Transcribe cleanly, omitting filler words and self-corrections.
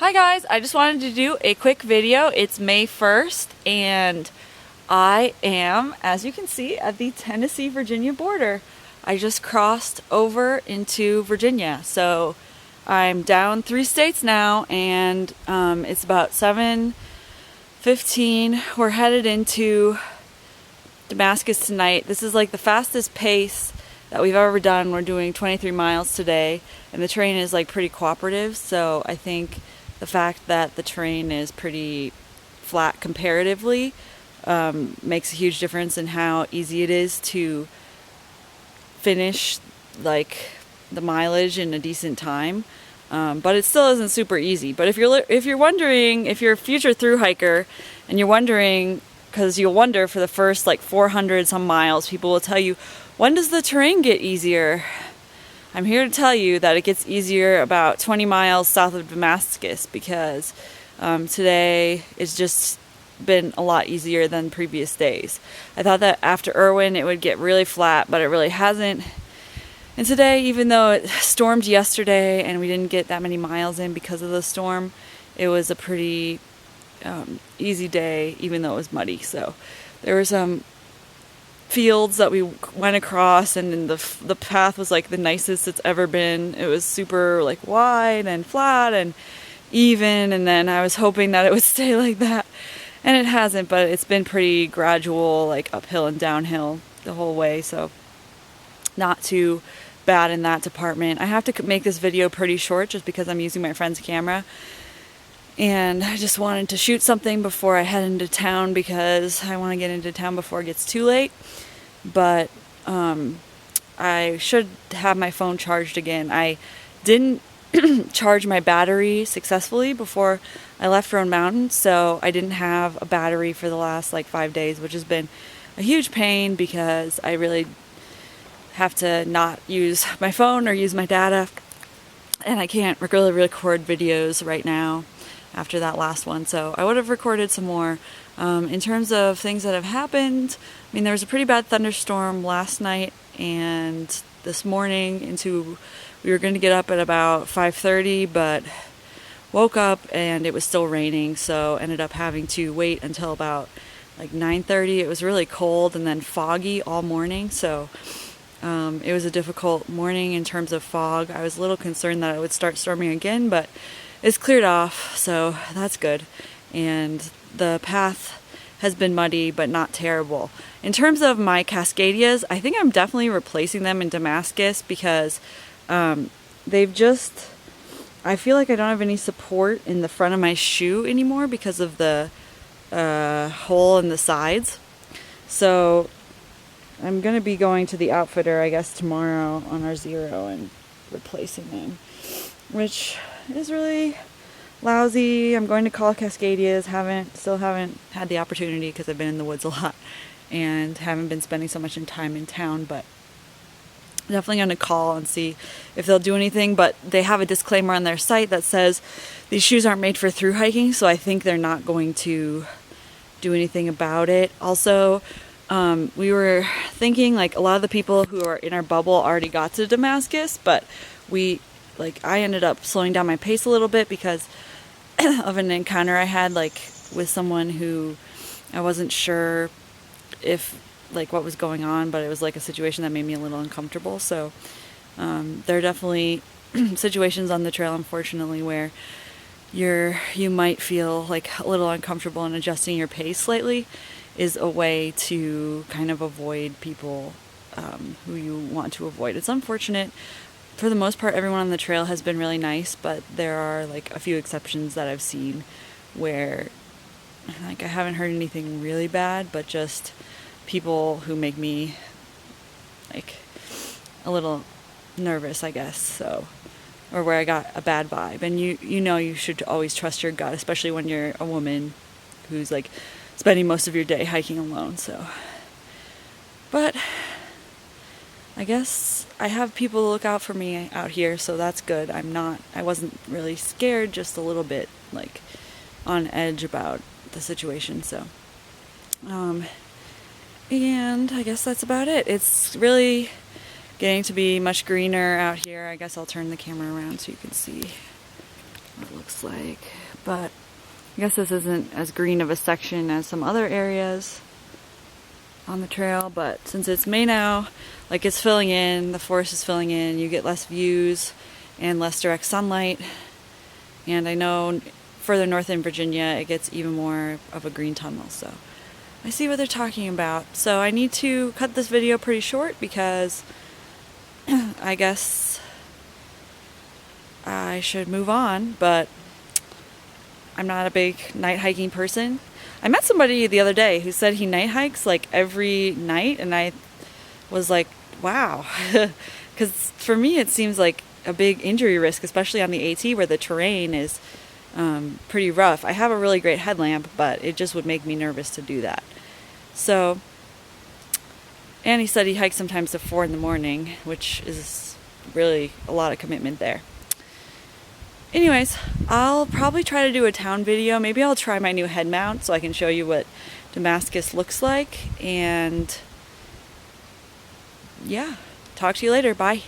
Hi guys, I just wanted to do a quick video. It's May 1st and I am, as you can see, at the Tennessee-Virginia border. I just crossed over into Virginia. So I'm down 3 states now and it's about 7:15. We're headed into Damascus tonight. This is like the fastest pace that we've ever done. We're doing 23 miles today and the terrain is like pretty cooperative, so I think the fact that the terrain is pretty flat comparatively makes a huge difference in how easy it is to finish like the mileage in a decent time. But it still isn't super easy. But if you're wondering, if you're a future through hiker and you're wondering, because you'll wonder for the first like 400 some miles, people will tell you, when does the terrain get easier? I'm here to tell you that it gets easier about 20 miles south of Damascus, because today it's just been a lot easier than previous days. I thought that after Irwin it would get really flat, but it really hasn't. And today, even though it stormed yesterday and we didn't get that many miles in because of the storm, it was a pretty easy day, even though it was muddy. So there were some fields that we went across, and the path was like the nicest it's ever been. It was super like wide and flat and even, and then I was hoping that it would stay like that, and it hasn't, but it's been pretty gradual, like uphill and downhill the whole way, so not too bad in that department. I have to make this video pretty short just because I'm using my friend's camera, and I just wanted to shoot something before I head into town because I want to get into town before it gets too late. But I should have my phone charged again. I didn't charge my battery successfully before I left Roan Mountain, so I didn't have a battery for the last like 5 days, which has been a huge pain because I really have to not use my phone or use my data, and I can't really record videos right now after that last one, so I would have recorded some more. In terms of things that have happened, I mean, there was a pretty bad thunderstorm last night and this morning we were going to get up at about 5:30, but woke up and it was still raining, so ended up having to wait until about like 9:30. It was really cold and then foggy all morning, so it was a difficult morning in terms of fog. I was a little concerned that it would start storming again, but it's cleared off, so that's good. And the path has been muddy, but not terrible. In terms of my Cascadias, I think I'm definitely replacing them in Damascus because they've just, I feel like I don't have any support in the front of my shoe anymore because of the hole in the sides. So I'm going to be going to the outfitter, I guess, tomorrow on our Zero and replacing them, which is really lousy. I'm going to call Cascadias. Still haven't had the opportunity because I've been in the woods a lot and haven't been spending so much time in town, but definitely going to call and see if they'll do anything. But they have a disclaimer on their site that says these shoes aren't made for through hiking, so I think they're not going to do anything about it. Also, we were thinking like a lot of the people who are in our bubble already got to Damascus, but I ended up slowing down my pace a little bit because of an encounter I had like with someone who I wasn't sure if like what was going on, but it was like a situation that made me a little uncomfortable. So there are definitely situations on the trail, unfortunately, where you might feel like a little uncomfortable, and adjusting your pace slightly is a way to kind of avoid people who you want to avoid. It's unfortunate. For the most part, everyone on the trail has been really nice, but there are like a few exceptions that I've seen where like I haven't heard anything really bad, but just people who make me like a little nervous, I guess, so, or where I got a bad vibe. And you know you should always trust your gut, especially when you're a woman who's like spending most of your day hiking alone. So, but I guess I have people to look out for me out here, so that's good. I wasn't really scared, just a little bit like on edge about the situation. So, and I guess that's about it. It's really getting to be much greener out here. I guess I'll turn the camera around so you can see what it looks like. But I guess this isn't as green of a section as some other areas on the trail, but since it's May now, like it's filling in, the forest is filling in, you get less views and less direct sunlight. And I know further north in Virginia, it gets even more of a green tunnel, so I see what they're talking about. So I need to cut this video pretty short because I guess I should move on, but I'm not a big night hiking person. I met somebody the other day who said he night hikes like every night, and I was like, wow. Because for me it seems like a big injury risk, especially on the AT where the terrain is pretty rough. I have a really great headlamp, but it just would make me nervous to do that. So, and he said he hikes sometimes at 4 in the morning, which is really a lot of commitment there. Anyways, I'll probably try to do a town video. Maybe I'll try my new head mount so I can show you what Damascus looks like. And yeah, talk to you later. Bye.